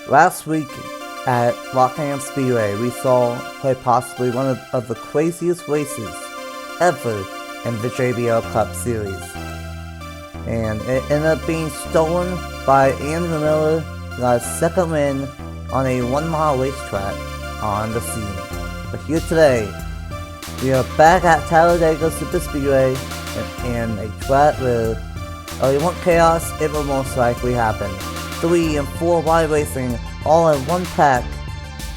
Last week at Rockingham Speedway, we saw quite possibly one of the craziest races ever in the JBL Cup Series. And it ended up being stolen by Andrew Miller, who got his second win on a 1 mile racetrack on the season. But here today, we are back at Talladega Superspeedway and a track where you want chaos, it will most likely happen. 3 and 4 wide racing all in one pack,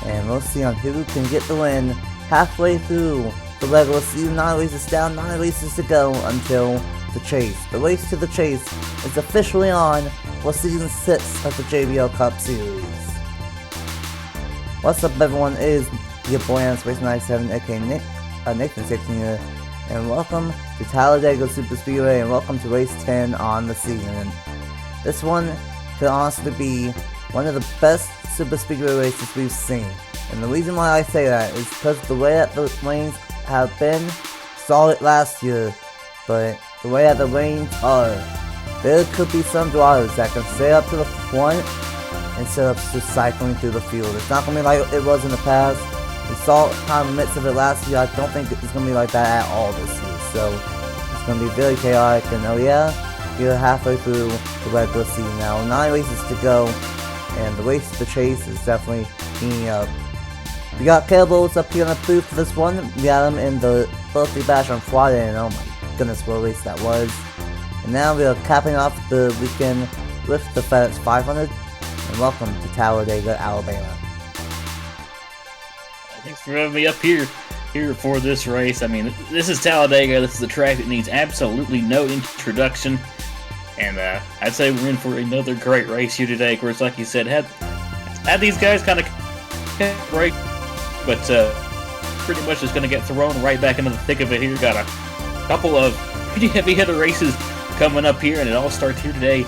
and we'll see on who can get the win halfway through the regular season. 9 races down, 9 races to go until the chase. The race to the chase is officially on for season 6 of the JBL Cup Series. What's up, everyone? It is your boy Race 97, aka Nathan Stapleton here, and welcome to Talladega Superspeedway, and welcome to race 10 on the season. This one could honestly be one of the best superspeedway races we've seen, and the reason why I say that is because the way that the lanes have been, saw it last year, but the way that the lanes are, there could be some drivers that can stay up to the front instead of just cycling through the field. It's not going to be like it was in the past. We saw kind of the midst of it last year. I don't think it's going to be like that at all this year, so it's going to be very chaotic. And oh yeah, you're halfway through the regular season now. 9 races to go, and the race to the chase is definitely heating up. We got Caleb's up here on the booth for this one. We got him in the birthday bash on Friday, and oh my goodness, what a race that was. And now we are capping off the weekend with the FedEx 500, and welcome to Talladega, Alabama. Thanks for having me up here for this race. I mean, this is Talladega. This is a track that needs absolutely no introduction. And I'd say we're in for another great race here today. Of course, like you said, had these guys kind of break, but pretty much just going to get thrown right back into the thick of it here. Got a couple of pretty heavy hitter races coming up here, and it all starts here today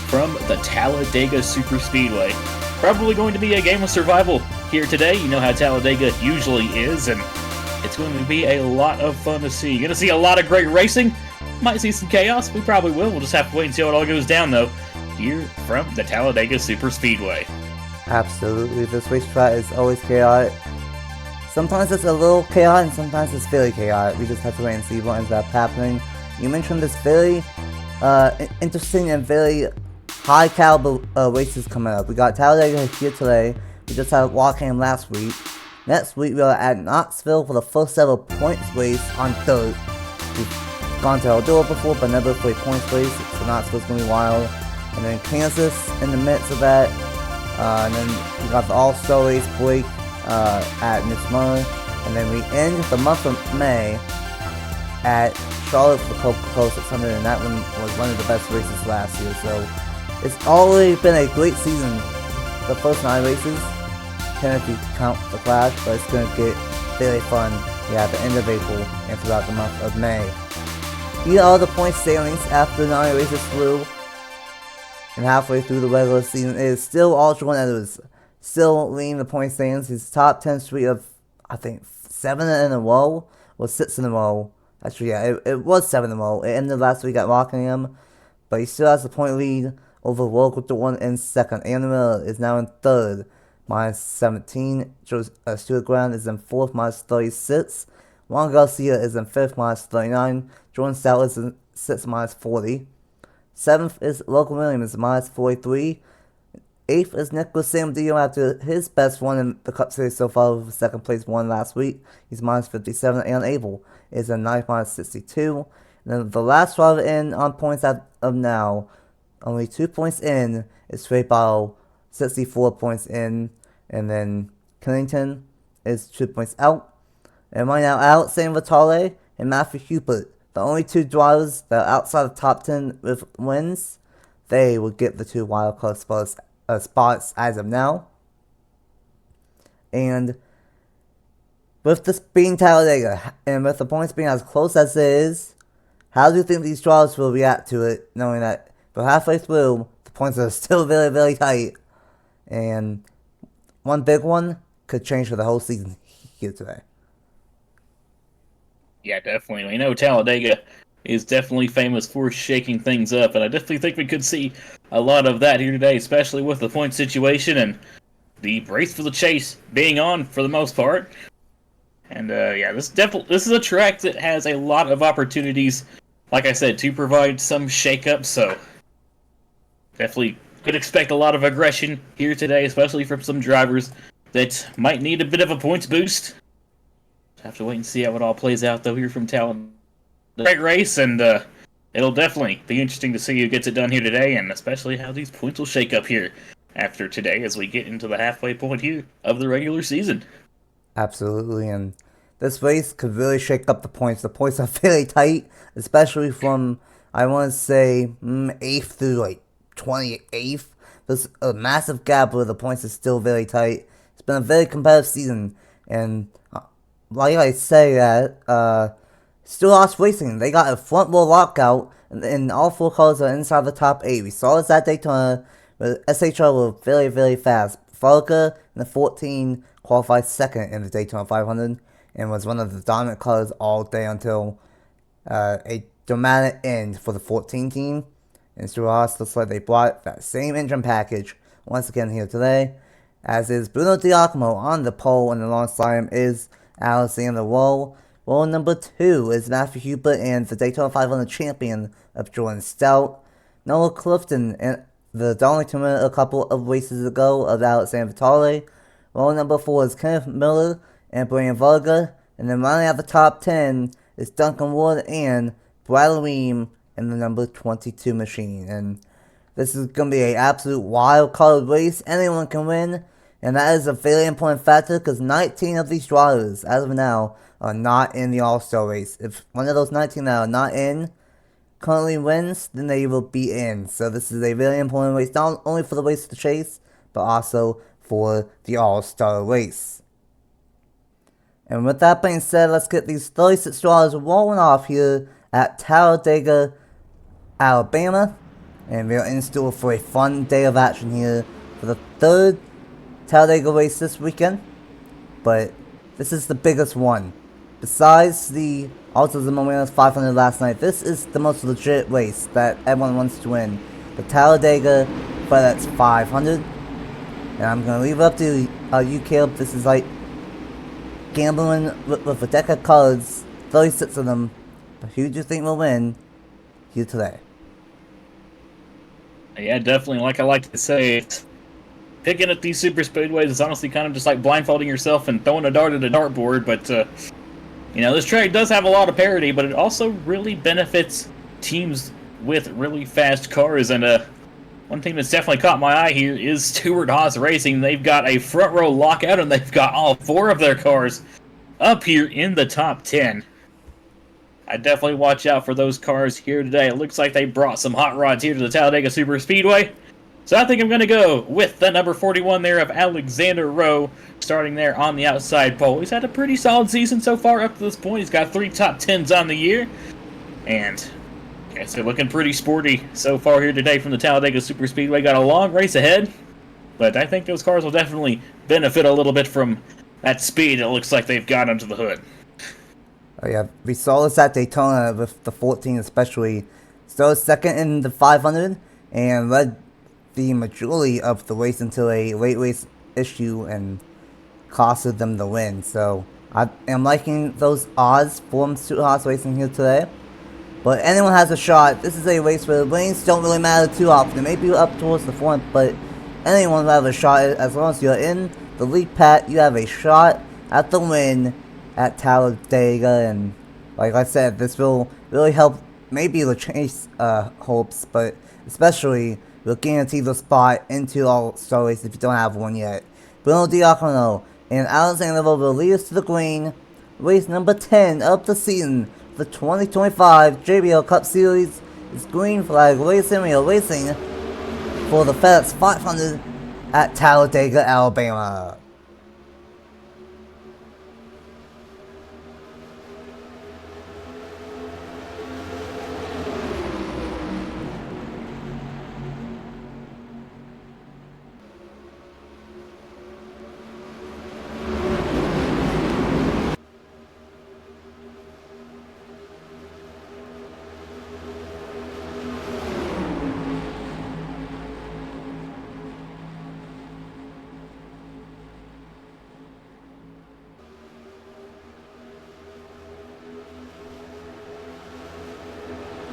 from the Talladega Superspeedway. Probably going to be a game of survival here today. You know how Talladega usually is, and it's going to be a lot of fun to see. You're going to see a lot of great racing. Might see some chaos. We probably will. We'll just have to wait and see how it all goes down, though, here from the Talladega Superspeedway. Absolutely. This racetrack is always chaotic. Sometimes it's a little chaotic, and sometimes it's very chaotic. We just have to wait and see what ends up happening. You mentioned this very interesting and very high caliber races coming up. We got Talladega here today. We just had Rockingham last week. Next week we are at Knoxville for the first ever points race on dirt. We've gone to Eldora before, but never played points race, so Knoxville's gonna be wild. And then Kansas in the midst of that. And then we got the All-Star race break at Midsummer. And then we end the month of May at Charlotte for the Coca-Cola 600, and that one was one of the best races last year. So it's already been a great season. The first 9 races, 10 if you count the Clash, but it's going to get very fun at the end of April and throughout the month of May. Here are the point standings after 9 races through, and halfway through the regular season. It is still all Jordan Edwards, still leading the point standings. His top 10 streak of, I think, 7 in a row, or 6 in a row. Actually, yeah, it was 7 in a row. It ended last week at Rockingham, but he still has the point lead over World Group 1 in second. Andrew Miller is now in third, minus 17. Stuart Grant is in fourth, minus 36. Juan Garcia is in fifth, minus 39. Jordan Stout is in sixth, minus 40. Seventh is Logan Williams, minus 43. Eighth is Nicholas Samdio after his best one in the Cup Series so far with a second place one last week. He's minus 57, and Abel is in ninth, minus 62. And then the last driver in on points as of now, only 2 points in, is Trey Bottle, 64 points in. And then Kennington is 2 points out. And right now, Alex Vitale and Matthew Hubert, the only 2 drivers that are outside the top 10 with wins, they will get the 2 wildcard spots as of now. And with this being Talladega, and with the points being as close as it is, how do you think these drivers will react to it, knowing that for halfway through, the points are still very, very tight, and one big one could change for the whole season here today? Yeah, definitely. We know Talladega is definitely famous for shaking things up, and I definitely think we could see a lot of that here today, especially with the point situation. And the race for the chase being on for the most part. And yeah, this is a track that has a lot of opportunities, like I said, to provide some shakeup. So definitely could expect a lot of aggression here today, especially from some drivers that might need a bit of a points boost. Have to wait and see how it all plays out, though, here from Talladega. Great race, and it'll definitely be interesting to see who gets it done here today, and especially how these points will shake up here after today as we get into the halfway point here of the regular season. Absolutely, and this race could really shake up the points. The points are very tight, especially from, I want to say, 8th through like 28th. There's a massive gap where the points are still very tight. It's been a very competitive season, and like I say that, Still Lost Racing, they got a front row lockout, and all 4 cars are inside the top 8. We saw this at Daytona, but SHR were very, very fast. Falca in the 14 qualified second in the Daytona 500, and was one of the dominant cars all day until a dramatic end for the 14 team. And Stuart Haas looks like they brought that same engine package once again here today, as is Bruno Giacomo on the pole, and alongside him is Alexander Rowe. Role number 2 is Matthew Hubert and the Daytona 500 champion of Jordan Stout. Noah Clifton and the Darlington winner a couple of races ago of Alexander Vitale. Role number 4 is Kenneth Miller and Brian Varga. And then running out the top 10 is Duncan Ward and Bradley Ream in the number 22 machine. And this is going to be an absolute wild card race. Anyone can win. And that is a very important factor because 19 of these drivers, as of now, are not in the All-Star race. If one of those 19 that are not in currently wins, then they will be in. So this is a very important race, not only for the race to chase, but also for the All-Star race. And with that being said, let's get these 36 drivers rolling off here at Talladega, Alabama. And we're in store for a fun day of action here for the 3rd Talladega race this weekend. But this is the biggest one. Besides the Autos and Momentos 500 last night, this is the most legit race that everyone wants to win. The Talladega FedEx 500. And I'm going to leave it up to you, Caleb. This is like gambling with a deck of cards, 36 of them. But who do you think will win here today? Yeah, definitely. Like I like to say, picking at these super speedways is honestly kind of just like blindfolding yourself and throwing a dart at a dartboard, but you know, this track does have a lot of parity, but it also really benefits teams with really fast cars. And one thing that's definitely caught my eye here is Stewart Haas Racing. They've got a front row lockout, and they've got all 4 of their cars up here in the top 10. I definitely watch out for those cars here today. It looks like they brought some hot rods here to the Talladega Superspeedway. So I think I'm going to go with the number 41 there of Alexander Rowe, starting there on the outside pole. He's had a pretty solid season so far up to this point. He's got 3 top 10s on the year. And I guess they're looking pretty sporty so far here today from the Talladega Superspeedway. Got a long race ahead, but I think those cars will definitely benefit a little bit from that speed it looks like they've got under the hood. Oh yeah, we saw this at Daytona with the 14 especially. Still second in the 500 and led the majority of the race until a late race issue and costed them the win. So I am liking those odds for Stuart Haas Racing here today. But anyone has a shot. This is a race where the lanes don't really matter too often. It may be up towards the front, but anyone will have a shot. As long as you're in the lead pack, you have a shot at the win at Talladega. And like I said, this will really help maybe the chase hopes, but especially will guarantee the spot into All-Star race if you don't have one yet. Bruno Giacomo and Alexander Rowe will lead us to the green. Race number 10 of the season, the 2025 JBL Cup Series, is green flag racing. We are racing for the FedEx 500 at Talladega, Alabama.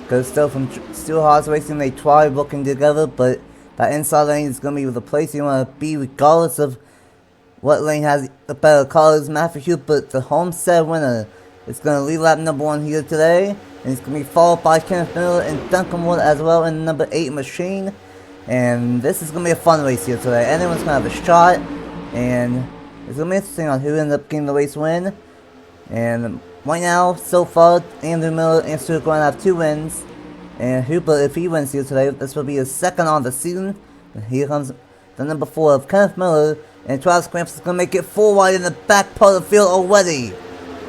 Because still from Steel Horse Racing, they tried working together, but that inside lane is going to be the place you want to be regardless of what lane has the better cars. Matthew Hubert, the Homestead winner, is going to lead lap number 1 here today. And he's going to be followed by Kenneth Miller and Duncan Wood as well in number 8 machine. And this is going to be a fun race here today. Anyone's going to have a shot. And it's going to be interesting on who ends up getting the race win. And right now, so far, Andrew Miller and Stuart going to have 2 wins. And Hubert, if he wins here today, this will be his 2nd on the season. And here comes the number 4 of Kenneth Miller. And Travis Cramps is going to make it 4 wide in the back part of the field already.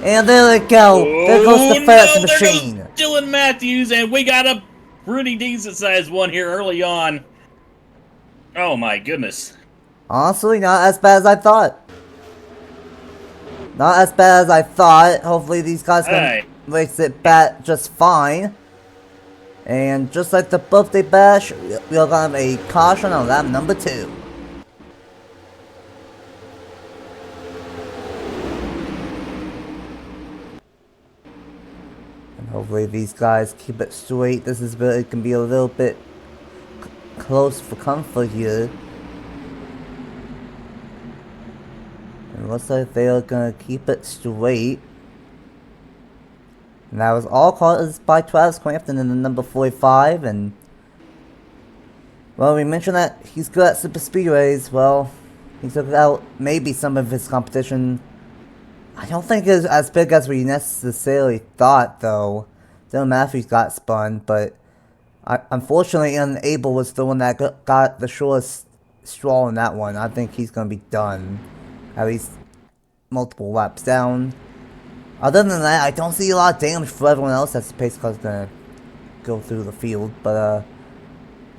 And there we go. There goes the FedEx machine. There goes Dylan Matthews, and we got a pretty decent sized one here early on. Oh my goodness. Honestly, not as bad as I thought. Not as bad as I thought. Hopefully these guys can race it back just fine. And just like the birthday bash, we're going to have a caution on lap number 2. And hopefully these guys keep it straight. This is where it can be a little bit close for comfort here. It looks like they are going to keep it straight. And that was all caused by Travis Crampton in the number 45. And, well, we mentioned that he's good at super speedways. Well, he took out maybe some of his competition. I don't think it's as big as we necessarily thought, though. Dylan Matthews got spun, but unfortunately, Unable was the one that got the shortest straw in that one. I think he's going to be done. At least multiple laps down. Other than that, I don't see a lot of damage for everyone else as the pace car's going to go through the field. But,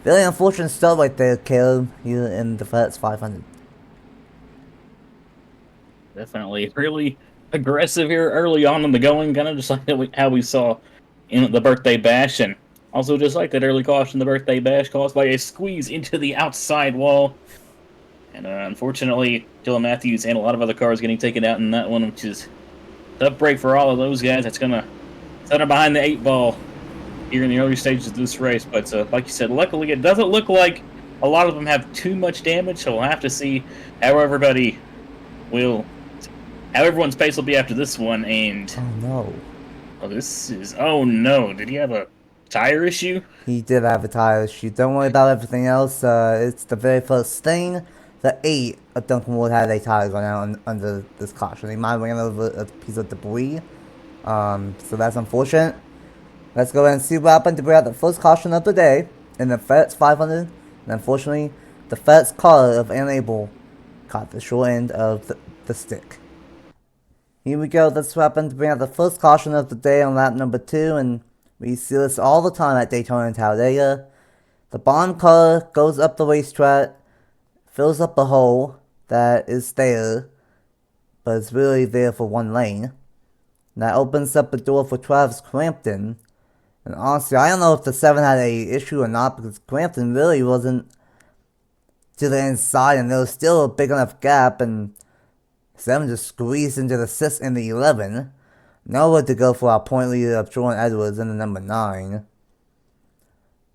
very unfortunate start right there, Caleb, here in the FedEx 500. Definitely really aggressive here early on in the going, kind of just like how we saw in the birthday bash. And also just like that early caution, the birthday bash caused by a squeeze into the outside wall. And unfortunately, Dylan Matthews and a lot of other cars getting taken out in that one, which is a tough break for all of those guys. That's going to set them behind the 8 ball here in the early stages of this race. But like you said, luckily it doesn't look like a lot of them have too much damage, so we'll have to see how everyone's pace will be after this one. And oh no. Oh no, did he have a tire issue? He did have a tire issue. Don't worry about everything else. It's the very first thing. The 8 of Duncan Wood had a tire going out under this caution. He might have ran over a piece of debris. So that's unfortunate. Let's go ahead and see what happened to bring out the first caution of the day in the FedEx 500. And unfortunately, the FedEx car of Unable caught the short end of the stick. Here we go. That's what happened to bring out the first caution of the day on lap number 2. And we see this all the time at Daytona and Talladega. The bottom car goes up the racetrack, fills up a hole that is there, but it's really there for one lane. And that opens up a door for Travis Crampton. And honestly, I don't know if the 7 had a issue or not, because Crampton really wasn't to the inside, and there was still a big enough gap, and 7 just squeezed into the 6 and the 11. Nowhere to go for our point leader of Jordan Edwards in the number 9.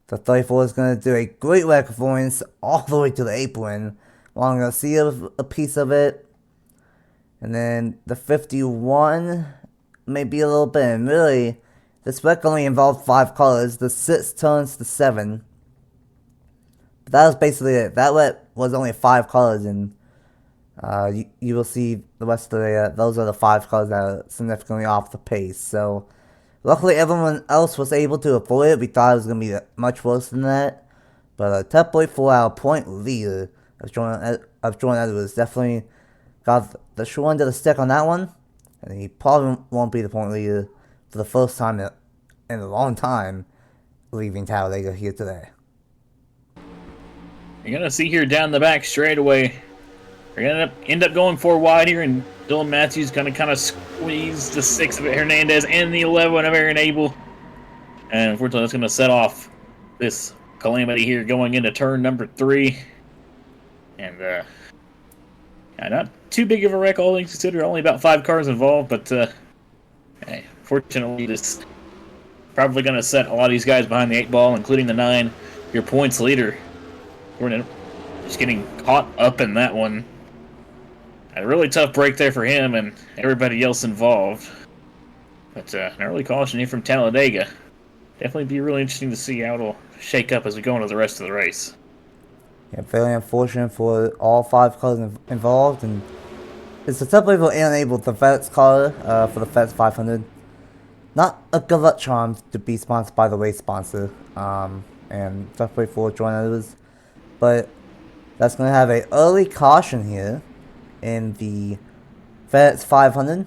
The 34 is going to do a great wreck performance all the way to the apron. Well, I'm going to see a piece of it. And then the 51, maybe a little bit. And really, this wreck only involved 5 cars. The 6 turns to 7. But that was basically it. That wreck was only 5 cars. And you will see the rest of the, those are the 5 cars that are significantly off the pace. So, luckily everyone else was able to avoid it. We thought it was going to be much worse than that. But a tough break for our point leader of Jordan Edwards. Definitely got the short end of the stick on that one. And he probably won't be the point leader for the first time in a long time leaving Talladega here today. You're going to see here down the back straightaway. We're going to end up going 4 wide here, and Dylan Matthews going to kind of squeeze the 6 of Hernandez and the 11 of Aaron Abel. And unfortunately, that's going to set off this calamity here going into turn number 3. And, not too big of a wreck, all things considered. Only about 5 cars involved, but, hey, fortunately, this probably going to set a lot of these guys behind the 8 ball, including the 9, your points leader. Gordon just getting caught up in that one. A really tough break there for him and everybody else involved. But an early caution here from Talladega. Definitely be really interesting to see how it'll shake up as we go into the rest of the race. Yeah, very unfortunate for all 5 cars involved, and it's a tough way for enable the FedEx car for the FedEx 500. Not a good luck charm to be sponsored by the race sponsor, and tough way for joint others. But that's going to have an early caution here in the FedEx 500,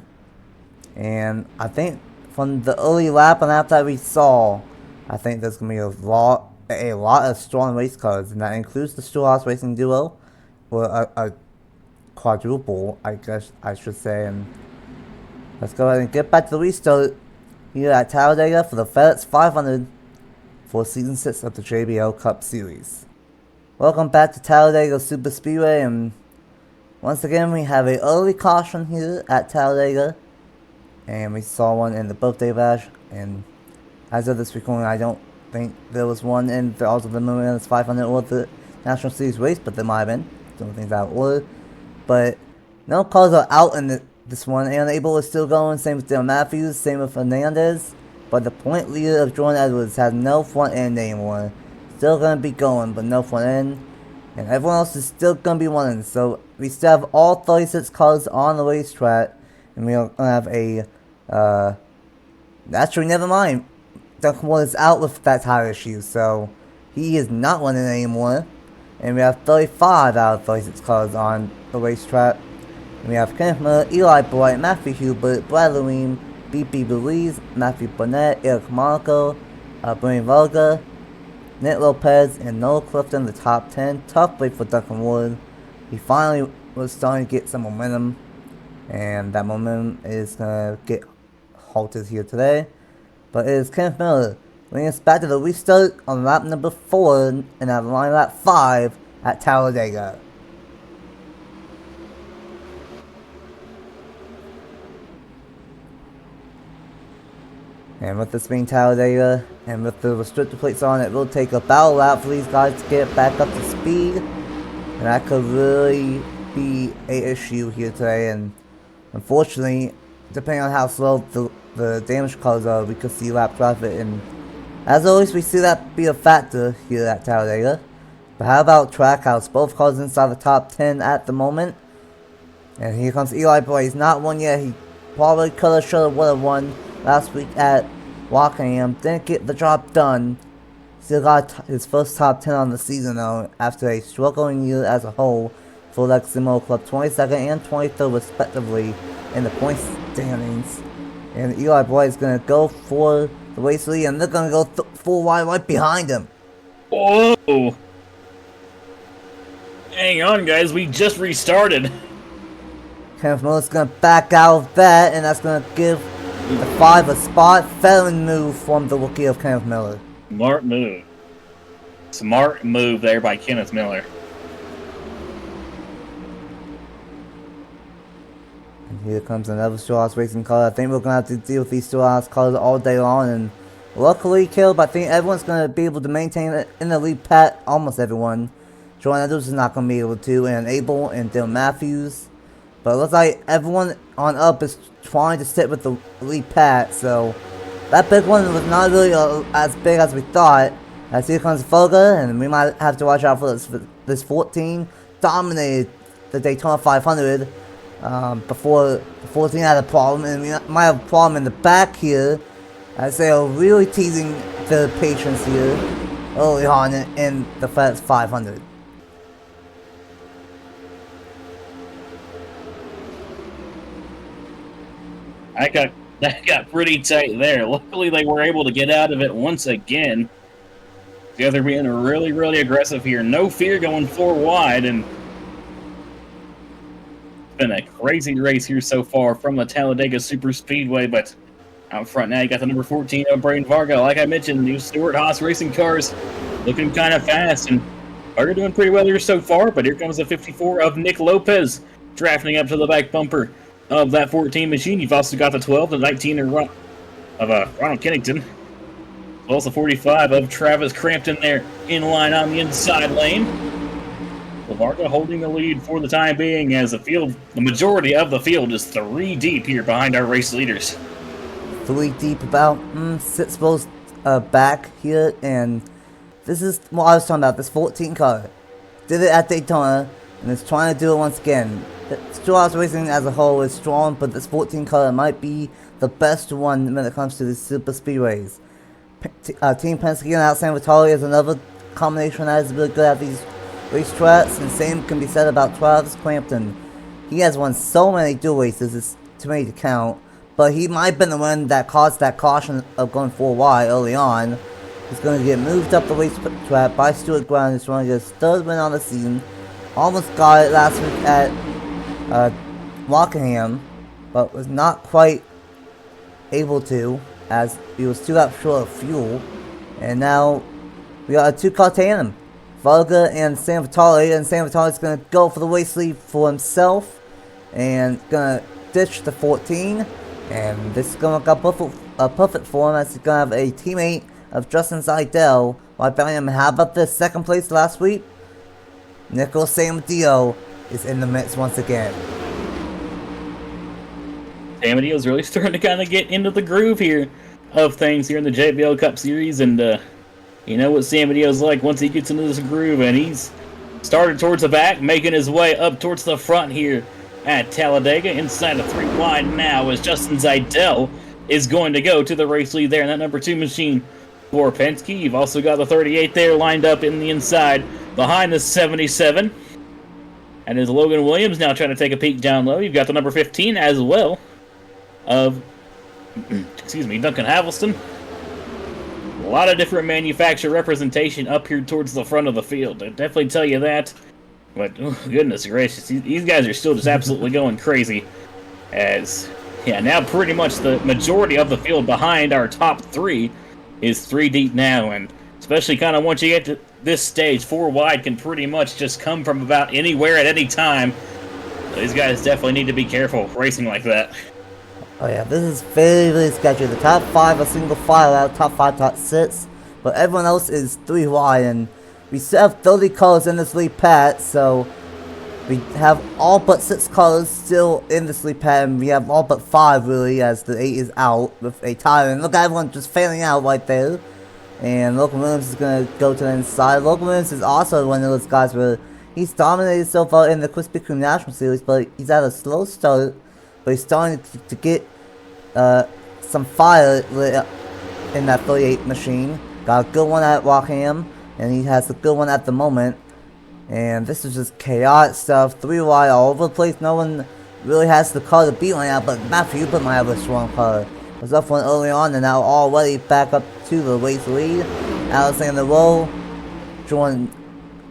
and I think from the early lap and lap that we saw, I think there's going to be a lot of strong race cars, and that includes the Stewart Racing Duo, or a quadruple, I guess I should say. And let's go ahead and get back to the restart here at Talladega for the FedEx 500 for Season 6 of the JBL Cup Series. Welcome back to Talladega Superspeedway, and once again we have an early caution here at Talladega, and we saw one in the birthday bash, and as of this recording I don't think there was one in the Ultimate Moments 500 or the National Series race, but there might have been. Don't think that order. But no cars are out in this one, and Abel is still going, same with Dale Matthews, same with Fernandez, but the point leader of Jordan Edwards has no front end anymore. Still gonna be going, but no front end, and everyone else is still gonna be running, so we still have all 36 cars on the racetrack, and we're gonna have a, actually never mind, Duncan Wood is out with that tire issue, so he is not running anymore. And we have 35 out of 36 cars on the racetrack. And we have Kenneth Miller, Eli Bright, Matthew Hubert, Brad Lewin, B.P. Belize, Matthew Burnett, Eric Monaco, Brian Varga, Nick Lopez, and Noah Clifton, the top 10. Tough break for Duncan Wood. He finally was starting to get some momentum, and that momentum is going to get halted here today. But it is Kenneth Miller bringing us back to the restart on lap number 4 and at line lap 5 at Talladega. And with this being Talladega, and with the restrictor plates on, it will take a battle lap for these guys to get back up to speed. And that could really be an issue here today, and unfortunately, depending on how slow the damage cars are, we could see lap traffic, and as always we see that be a factor here at Talladega. But how about Trackhouse? Both cars inside the top 10 at the moment. And here comes Eli Boy. He's not won yet. He probably could have, should have, would have won last week at Rockingham. Didn't get the job done. Still got his first top 10 on the season though, after a struggling year as a whole for Leximo Club, 22nd and 23rd respectively in the points standings. And Eli Boy is going to go for the race lead, and they're going to go full wide right behind him. Whoa! Hang on, guys. We just restarted. Kenneth Miller's going to back out of that, and that's going to give the 5 a spot. Felon move from the rookie of Kenneth Miller. Smart move. Smart move there by Kenneth Miller. And here comes another Stewart Racing car. I think we're going to have to deal with these Stewart cars all day long. And luckily, Caleb, I think everyone's going to be able to maintain it in the lead pat. Almost everyone. Jordan Edwards is not going to be able to. And Abel and Dale Matthews. But it looks like everyone on up is trying to sit with the lead pat. So that big one was not really as big as we thought. As here comes Foga. And we might have to watch out for this 14. Dominated the Daytona 500. Before the 14 had a problem, and we might have a problem in the back here, as they are really teasing the patience here early on in the FedEx 500. That got pretty tight there. Luckily, they were able to get out of it once again. The other being really, really aggressive here. No fear going 4 wide, and been a crazy race here so far from the Talladega Superspeedway, but out front now you got the number 14 of Brian Varga. Like I mentioned, new Stewart Haas Racing cars looking kind of fast, and Varga doing pretty well here so far, but here comes the 54 of Nick Lopez drafting up to the back bumper of that 14 machine. You've also got the 12, the 19 of Ronald Kennington. Also 45 of Travis Crampton there in line on the inside lane. Lavarga holding the lead for the time being as the majority of the field is 3 deep here behind our race leaders. 3 deep, about 6 rows back here, and this is what I was talking about. This 14 car did it at Daytona, and it's trying to do it once again. Stewart Racing as a whole is strong, but this 14 car might be the best one when it comes to the super speedways. Team Penske and out San Vitale is another combination that is really good at these racetracks, and same can be said about Travis Crampton. He has won so many dual races, it's too many to count, but he might have been the one that caused that caution of going 4 wide early on. He's going to get moved up the racetrack by Stuart Brown, who's trying to get his 3rd win on the season. Almost got it last week at Rockingham, but was not quite able to, as he was 2 laps short of fuel. And now we got a 2-car tandem, Varga and San Vitale, and San Vitale's going to go for the race lead for himself and going to ditch the 14, and this is going to look perfect for him, as he's going to have a teammate of Justin Seidel. While Bellingham, how about this 2nd place last week? Nicholas Samadillo is in the mix once again. Samadillo's really starting to kind of get into the groove here of things here in the JBL Cup Series, and you know what Samadillo's like once he gets into this groove, and he's started towards the back, making his way up towards the front here at Talladega. Inside of 3 wide now as Justin Seidel is going to go to the race lead there in that number 2 machine for Penske. You've also got the 38 there lined up in the inside behind the 77. And as Logan Williams now trying to take a peek down low, you've got the number 15 as well of, Duncan Havelston. A lot of different manufacturer representation up here towards the front of the field. I definitely tell you that. But, oh, goodness gracious, these guys are still just absolutely going crazy. As, yeah, now pretty much the majority of the field behind our top 3 is 3 deep now. And especially kind of once you get to this stage, 4 wide can pretty much just come from about anywhere at any time. So these guys definitely need to be careful racing like that. Oh yeah, this is very, very sketchy. The top 5 are single file out, top 5, top 6, but everyone else is 3 wide, and we still have 30 cars in this lead pad, so we have all but 6 cars still in this lead pad, and we have all but 5 really, as the 8 is out with a tire. And look at everyone just failing out right there. And Logan Williams is going to go to the inside. Logan Williams is also one of those guys where he's dominated so far in the Krispy Kreme National Series, but he's at a slow start. But he's starting to get some fire lit in that 38 machine. Got a good one at Rockingham, and he has a good one at the moment. And this is just chaotic stuff. 3 wide all over the place. No one really has the car to beat right now, but Matthew Hubert might have a strong car. Was up one early on, and now already back up to the race lead. Alexander Rowe, John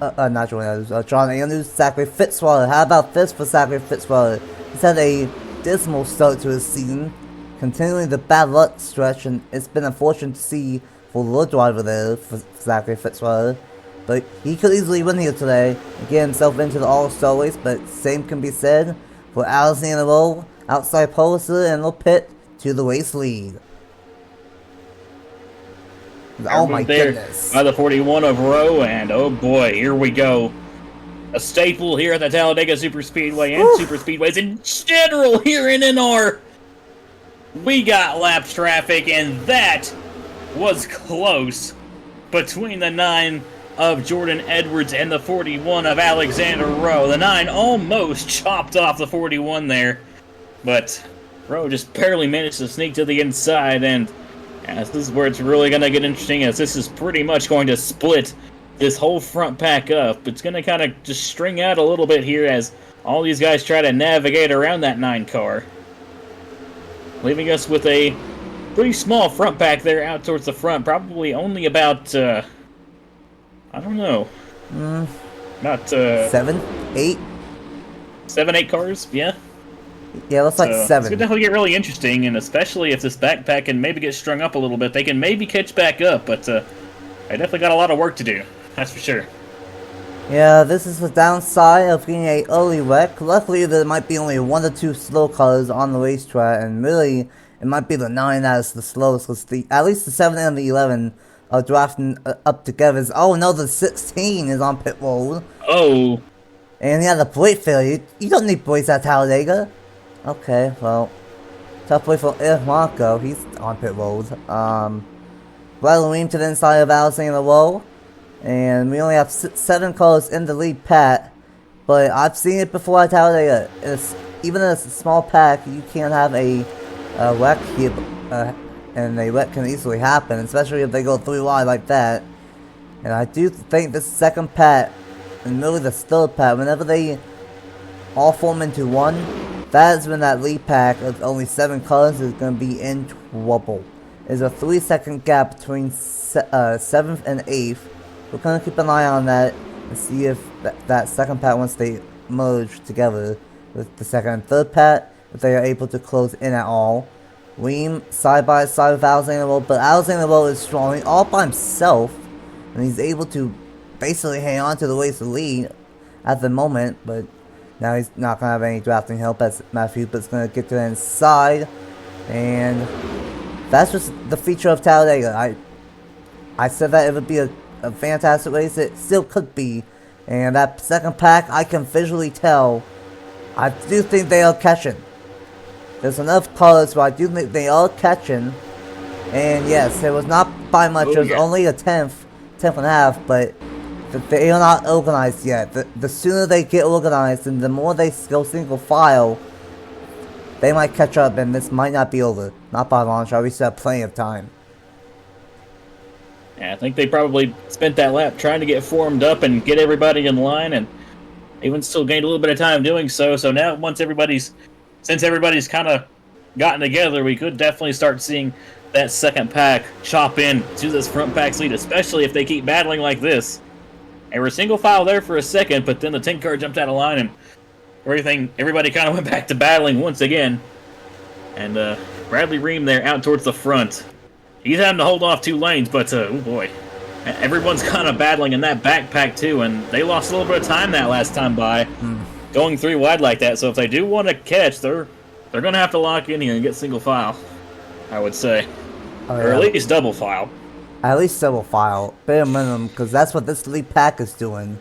Andrews, Zachary Fitzwater. How about this for Zachary Fitzwater? He's had a dismal start to his season, continuing the bad luck stretch, and it's been unfortunate to see for the driver there for Zachary Fitzwater. But he could easily win here today and get himself into the All-Star race, but same can be said for Alexander Rowe, outside Pulitzer, and Little Pitt to the race lead. Oh my goodness. By the 41 of Rowe, and oh boy, here we go. A staple here at the Talladega Superspeedway and Superspeedways in general here in NR. We got lap traffic, and that was close between the 9 of Jordan Edwards and the 41 of Alexander Rowe. The 9 almost chopped off the 41 there, but Rowe just barely managed to sneak to the inside, and this is where it's really going to get interesting, as this is pretty much going to split this whole front pack up. It's going to kind of just string out a little bit here as all these guys try to navigate around that 9 car, leaving us with a pretty small front pack there out towards the front. Probably only about, I don't know, about 7, 8? 7, 8 cars, yeah. Yeah, looks like 7. It's going to definitely get really interesting, and especially if this backpack can maybe get strung up a little bit, they can maybe catch back up, but I definitely got a lot of work to do, that's for sure. Yeah, this is the downside of getting an early wreck. Luckily, there might be only 1 or 2 slow cars on the racetrack, and really, it might be the 9 that's the slowest, because at least the 7 and the 11 are drafting up together. Oh no, the 16 is on pit road. Oh. And he had a brake failure. You don't need brakes at Talladega. Okay, well, tough way for Marco. He's on pit road. William to the inside of Alexander Lowe. And we only have 7 cars in the lead pack. But I've seen it before at Talladega. Even in a small pack, you can't have a wreck here. And a wreck can easily happen, especially if they go 3 wide like that. And I do think this second pack, and really the third pack, whenever they all form into one, that is when that lead pack of only 7 cars is going to be in trouble. There's a 3-second gap between 7th and 8th. We're going to keep an eye on that and see if that second pack, once they merge together with the second and third pack, if they are able to close in at all. Weem side by side with Alexander Lowe, but Alexander Lowe is strong all by himself, and he's able to basically hang on to the race lead at the moment, but now he's not going to have any drafting help as Matthew Hubert's going to get to the inside, and that's just the feature of Talladega. I said that it would be a fantastic race. It still could be, and that second pack, I can visually tell. I do think they are catching. There's enough cars where I do think they are catching, and yes, it was not by much. It was only a tenth and a half, but they are not organized yet. The sooner they get organized and the more they go single file, they might catch up, and this might not be over. Not by long shot. We still have plenty of time. Yeah, I think they probably spent that lap trying to get formed up and get everybody in line, and even still gained a little bit of time doing so. So now, since everybody's kind of gotten together, we could definitely start seeing that second pack chop in to this front pack's lead, especially if they keep battling like this. And we're single file there for a second, but then the 10 car jumped out of line, and everybody kind of went back to battling once again. And Bradley Ream there out towards the front. He's having to hold off 2 lanes, but oh boy. Everyone's kind of battling in that backpack too, and they lost a little bit of time that last time by going 3 wide like that. So if they do want to catch, they're going to have to lock in here and get single file, I would say. Oh, yeah. Or at least double file. At least double file, bare minimum, because that's what this lead pack is doing.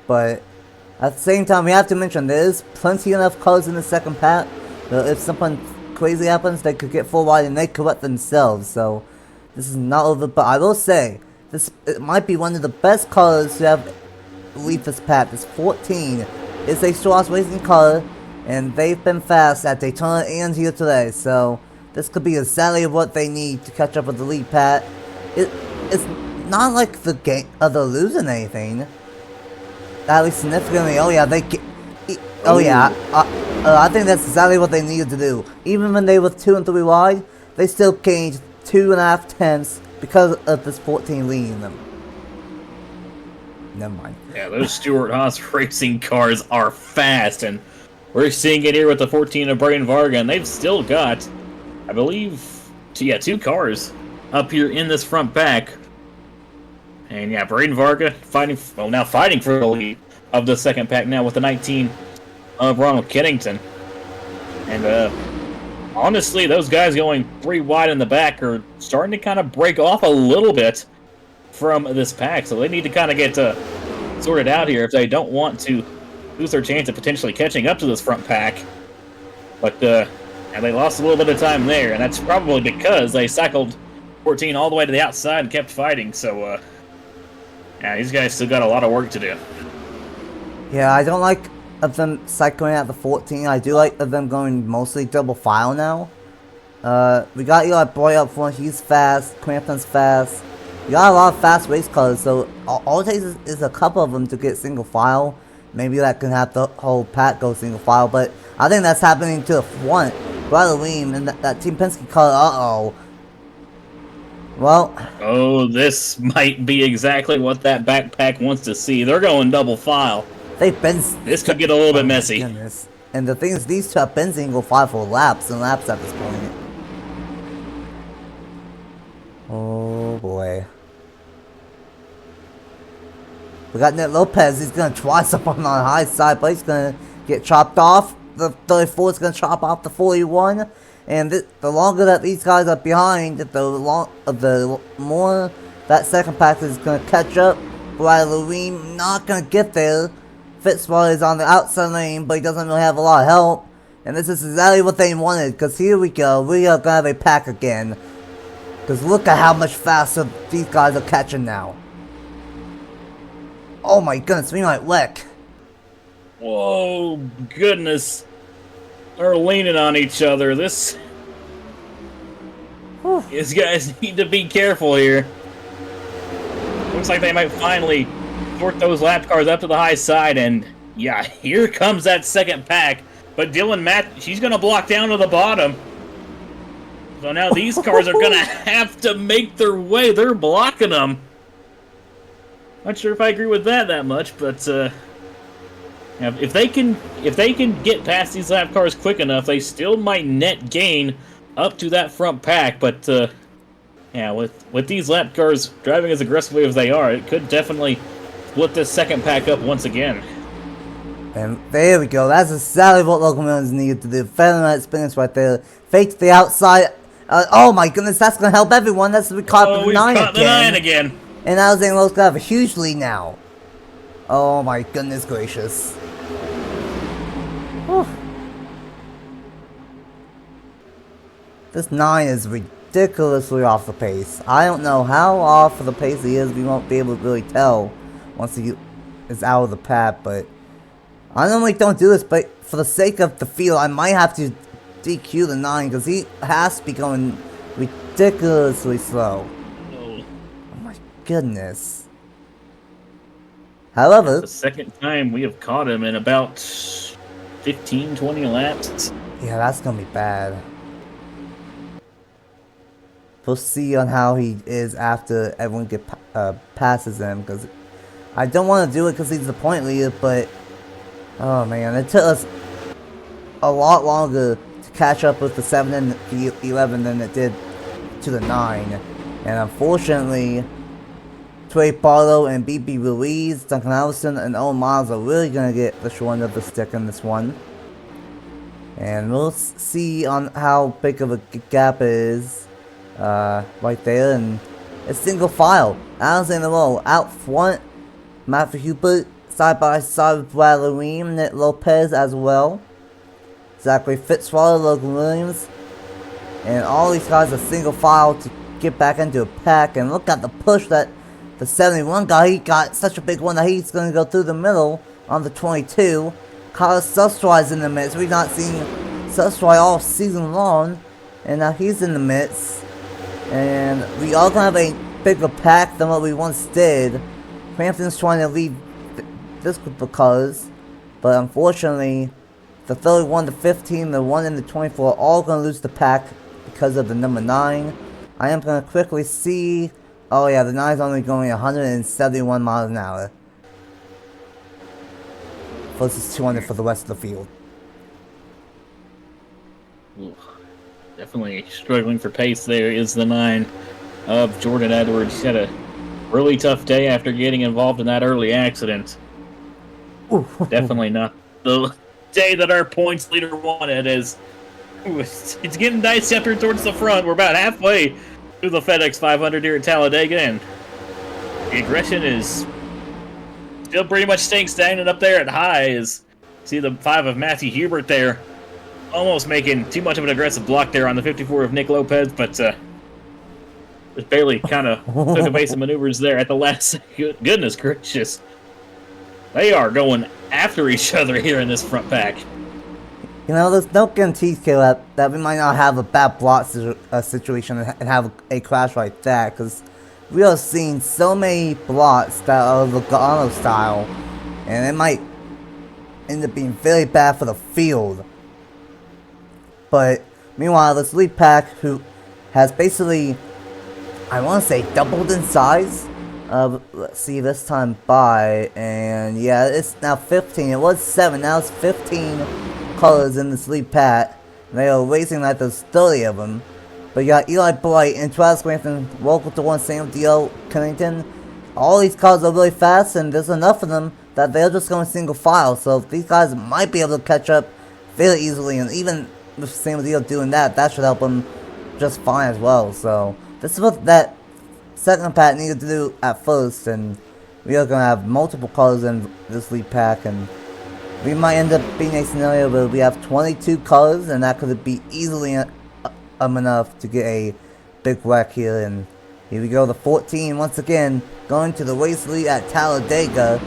But at the same time, we have to mention there is plenty enough cars in the second pack that if something crazy happens, they could get 4 wide and they correct themselves. So this is not over, but I will say, it might be one of the best cars to have lead this pack. This 14 is a Strauss Racing car, and they've been fast at Daytona and here today, so this could be exactly what they need to catch up with the lead pack. It's not like they're losing anything, at least significantly. Oh yeah, I think that's exactly what they needed to do. Even when they were 2 and 3 wide, they still gained 2.5 tenths because of this 14 leading them. Never mind. Yeah, those Stewart-Haas racing cars are fast, and we're seeing it here with the 14 of Braden Varga, and they've still got, I believe, 2 cars up here in this front pack. And yeah, Braden Varga fighting for the lead of the second pack now with the 19 of Ronald Kennington. And honestly, those guys going 3 wide in the back are starting to kind of break off a little bit from this pack, so they need to kind of get sorted out here if they don't want to lose their chance of potentially catching up to this front pack. But and they lost a little bit of time there, and that's probably because they cycled 14 all the way to the outside and kept fighting. So yeah, these guys still got a lot of work to do. Yeah, I don't like of them cycling at the 14. I do like of them going mostly double file now. We got Eli Boy up front. He's fast. Crampton's fast. We got a lot of fast race cars, so all it takes is a couple of them to get single file. Maybe that can have the whole pack go single file, but I think that's happening to the front. Bradley and that Team Penske car, Well... Oh, this might be exactly what that backpack wants to see. They're going double file. This could get a little bit messy. Goodness. And the thing is, these two have been single file for laps and laps at this point. Oh boy. We got Nick Lopez. He's gonna try something on the high side, but he's gonna get chopped off. The 34 is gonna chop off the 41, And the longer that these guys are behind, the more that second pack is going to catch up. Lewin not going to get there. Fitzwater is on the outside lane, but he doesn't really have a lot of help. And this is exactly what they wanted, because here we go. We are going to have a pack again. Because look at how much faster these guys are catching now. Oh my goodness, we might wreck. Whoa, goodness. They're leaning on each other. These guys need to be careful here. Looks like they might finally sort those lap cars up to the high side, and yeah, here comes that second pack. But Dylan Matt, she's going to block down to the bottom. So now these cars are going to have to make their way. They're blocking them. Not sure if I agree with that much, but if they can get past these lap cars quick enough, they still might net gain up to that front pack. But yeah, with these lap cars driving as aggressively as they are, it could definitely split this second pack up once again. And there we go. That's exactly what Locomotives needed to do. Phenomenal experience right there. Fake to the outside. Oh my goodness, that's going to help everyone. That's we caught the 9 again. And now Zanglo's going to have a huge lead now. Oh my goodness gracious. Whew. This 9 is ridiculously off the pace. I don't know how off of the pace he is. We won't be able to really tell once he is out of the pack, but I normally don't do this, but for the sake of the field, I might have to DQ the 9 because he has to be going ridiculously slow. Oh my goodness. However, the second time we have caught him in about 15-20 laps. Yeah, that's gonna be bad. We'll see on how he is after everyone passes him, because I don't want to do it because he's the point leader, but oh man, it took us a lot longer to catch up with the 7 and the 11 than it did to the 9. And unfortunately, Trey Barlow and BB Ruiz, Duncan Allison, and Owen Miles are really going to get the short end of the stick in this one. And we'll see on how big of a gap it is right there. And it's single file. Allison in the row. Out front, Matthew Hubert. Side by side with Brad Lewin, Nick Lopez as well. Zachary Fitzwater, Logan Williams. And all these guys are single file to get back into a pack. And look at the push that the 71 guy, he got such a big one that he's going to go through the middle on the 22. Carlos Sustroy's in the midst. We've not seen Sustroy all season long. And now he's in the midst. And we are going to have a bigger pack than what we once did. Crampton's trying to lead this group of cars, but unfortunately the 31, the 15, the 1, and the 24 are all going to lose the pack because of the number 9. I am going to quickly see. Oh yeah, the 9 is only going 171 miles an hour versus 200 for the rest of the field. Ooh, definitely struggling for pace. There is the 9 of Jordan Edwards. He had a really tough day after getting involved in that early accident. Definitely not the day that our points leader wanted. As it's getting dicey up here towards the front. We're about halfway through the FedEx 500 here at Talladega, and the aggression is still pretty much staying stagnant up there at high. As see the 5 of Matthew Hubert there, almost making too much of an aggressive block there on the 54 of Nick Lopez, but just barely kind of took a base of maneuvers there at the last second. Goodness gracious. They are going after each other here in this front pack. You know, there's no guarantees, Caleb, that we might not have a bad block situation and have a crash like that, because we are seeing so many blocks that are Logano style, and it might end up being very bad for the field. But meanwhile, this lead pack, who has basically, I want to say, doubled in size. Let's see, this time by, and yeah, it's now 15. It was 7, now it's 15 colors in this lead pack. They are racing like there's 30 of them. But you got Eli Blight and Travis Grantham, local to 1 Sam D.O. Cunnington. All these cars are really fast, and there's enough of them that they're just going single file. So these guys might be able to catch up very easily, and even with Sam Deal doing that, that should help him just fine as well. So this is what that second pack needed to do at first, and we are going to have multiple colors in this lead pack, and we might end up being a scenario where we have 22 colors, and that could be easily enough to get a big wreck here. And here we go, the 14 once again going to the race lead at Talladega,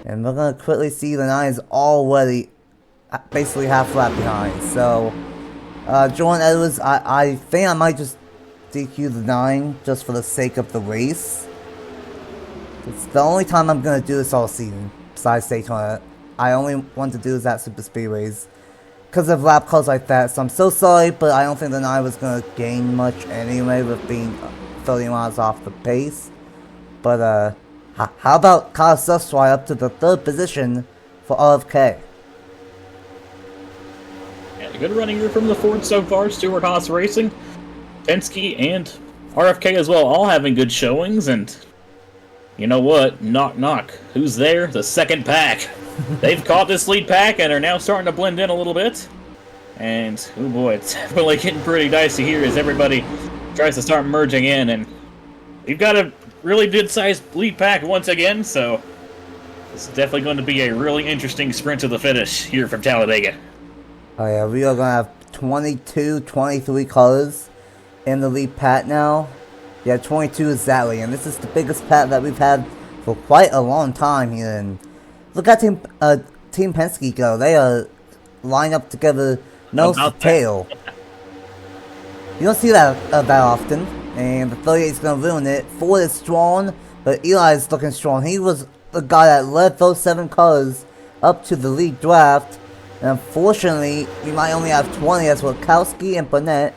and we're going to quickly see the 9s already basically half lap behind. So Jordan Edwards, I think I might just DQ the 9 just for the sake of the race. It's the only time I'm going to do this all season besides Daytona. I only want to do this at Super Speedways because of lap calls like that. So I'm so sorry, but I don't think the 9 was going to gain much anyway with being 30 miles off the pace. But how about Kyle Susswire up to the 3rd position for RFK? Yeah, good running here from the Ford so far. Stewart Haas Racing, Penske, and RFK as well, all having good showings. And you know what? Knock, knock. Who's there? The second pack. They've caught this lead pack and are now starting to blend in a little bit. And, oh boy, it's definitely getting pretty dicey here as everybody tries to start merging in. And we've got a really good-sized lead pack once again, so this is definitely going to be a really interesting sprint to the finish here from Talladega. Oh yeah, we are going to have 22, 23 colors in the lead pack now. Yeah, 22 exactly, and this is the biggest pack that we've had for quite a long time here. And look at Team Penske go. They are lined up together nose to tail. You don't see that that often, and the 38 is going to ruin it. Ford is strong, but Eli is looking strong. He was the guy that led those 7 colors up to the lead draft, and unfortunately, we might only have 20 as Wilkowski and Burnett.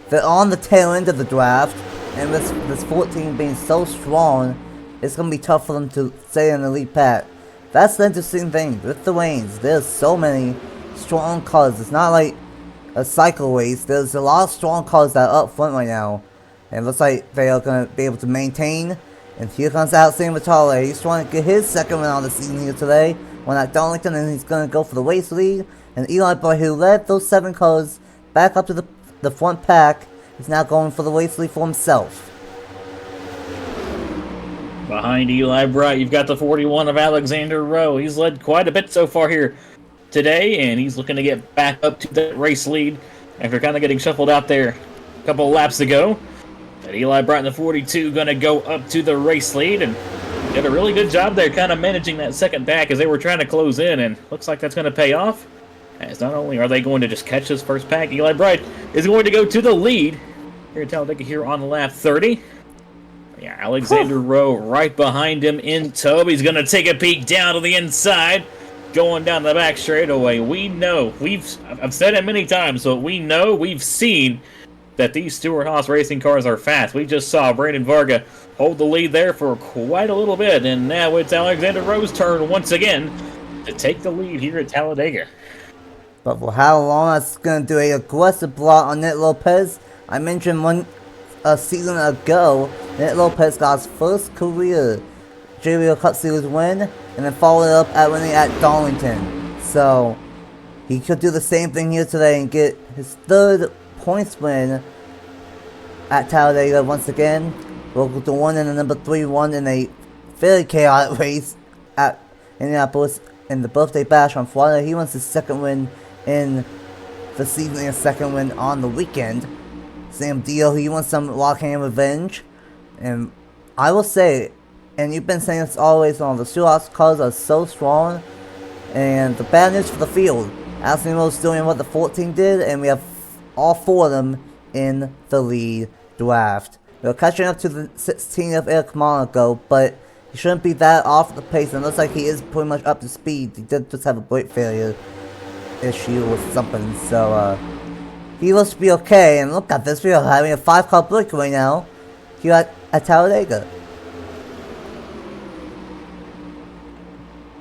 They're on the tail end of the draft, and this 14 being so strong, it's going to be tough for them to stay in the lead pack. That's the interesting thing with the Waynes. There's so many strong cars. It's not like a cycle race. There's a lot of strong cars that are up front right now, and it looks like they are going to be able to maintain. And here comes Alexander Vitale. He's trying to get his second win on the season here today on at Darlington, and he's going to go for the race lead. And Eli Boy, who led those 7 cars back up to the front pack, is now going for the race lead for himself. Behind Eli Bright, you've got the 41 of Alexander Rowe. He's led quite a bit so far here today, and he's looking to get back up to the race lead after kind of getting shuffled out there a couple of laps ago. But Eli Bright in the 42 going to go up to the race lead, and did a really good job there kind of managing that second pack as they were trying to close in, and looks like that's going to pay off. As not only are they going to just catch this first pack, Eli Bright is going to go to the lead here at Talladega here on lap 30. Yeah, Alexander Rowe right behind him in tow. He's going to take a peek down to the inside, going down the back straightaway. We know, I've said it many times, but we've seen that these Stewart Haas racing cars are fast. We just saw Brandon Varga hold the lead there for quite a little bit, and now it's Alexander Rowe's turn once again to take the lead here at Talladega. But for how long that's going to do an aggressive block on Nick Lopez. I mentioned a season ago, Nick Lopez got his first career JBL Cup Series win, and then followed it up at winning at Darlington. So he could do the same thing here today and get his 3rd points win at Talladega once again. Local to 1 and the number 3 won in a fairly chaotic race at Indianapolis in the birthday bash on Friday. He wants his 2nd win in the season and 2nd win on the weekend. Same deal, he wants some Rockingham revenge. And I will say, and you've been saying this always on, the Stewart cars are so strong. And the bad news for the field, Alexander Rowe's doing what the 14 did, and we have all 4 of them in the lead draft. We're catching up to the 16 of Eric Monaco, but he shouldn't be that off the pace, and it looks like he is pretty much up to speed. He did just have a brake failure issue with something, so he looks to be okay. And look at this, we are having a 5-car break right now here at Talladega.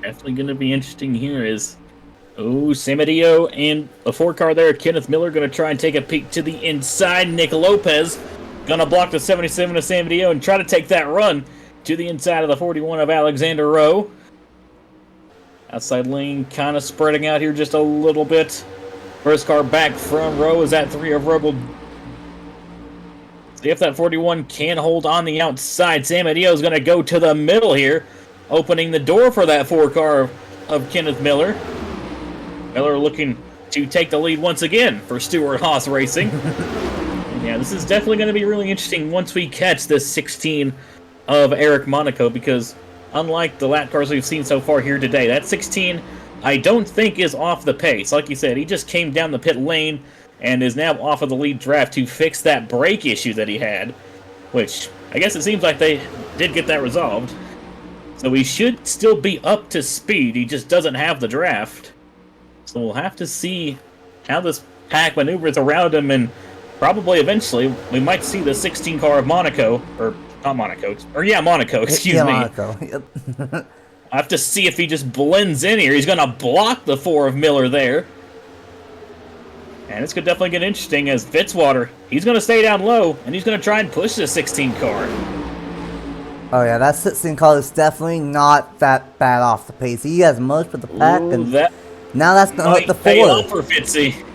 Definitely going to be interesting here is, Samadeo and the 4-car there, Kenneth Miller, going to try and take a peek to the inside. Nick Lopez going to block the 77 of Samadeo and try to take that run to the inside of the 41 of Alexander Rowe. Outside lane kind of spreading out here just a little bit. First car back from row is that 3 of Rebel. See if that 41 can hold on the outside. Sam Adio is going to go to the middle here, opening the door for that 4 car of Kenneth Miller. Miller looking to take the lead once again for Stewart-Haas Racing. Yeah, this is definitely going to be really interesting once we catch this 16 of Eric Monaco, because unlike the lap cars we've seen so far here today, that 16 I don't think is off the pace. Like you said, he just came down the pit lane and is now off of the lead draft to fix that brake issue that he had, which I guess it seems like they did get that resolved. So he should still be up to speed, he just doesn't have the draft. So we'll have to see how this pack maneuvers around him, and probably eventually we might see the 16 car of Monaco, or not Monaco, or yeah, Monaco, excuse me. Monaco, yep. I have to see if he just blends in here. He's going to block the 4 of Miller there. And it's going to definitely get interesting as Fitzwater, he's going to stay down low, and he's going to try and push the 16 car. Oh yeah, that 16 car is definitely not that bad off the pace. He has most of the pack, and now that's going to hurt the 4. Pay off for Fitzy.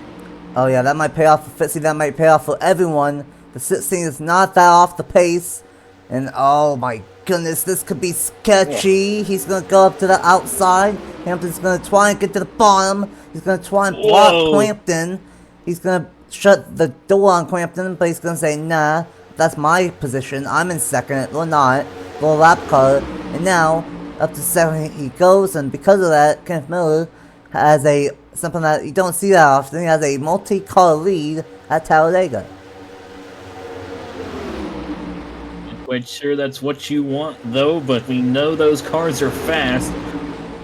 Oh yeah, that might pay off for Fitzy, that might pay off for everyone. The 16 is not that off the pace. And oh my goodness, this could be sketchy. He's going to go up to the outside. Hampton's going to try and get to the bottom. He's going to try and block Crampton. He's going to shut the door on Crampton, but he's going to say, nah, that's my position. I'm in second. We're not. We're a lap car. And now, up to 7 he goes, and because of that, Kenneth Miller has something that you don't see that often. He has a multi-car lead at Talladega. Quite sure that's what you want, though, but we know those cars are fast.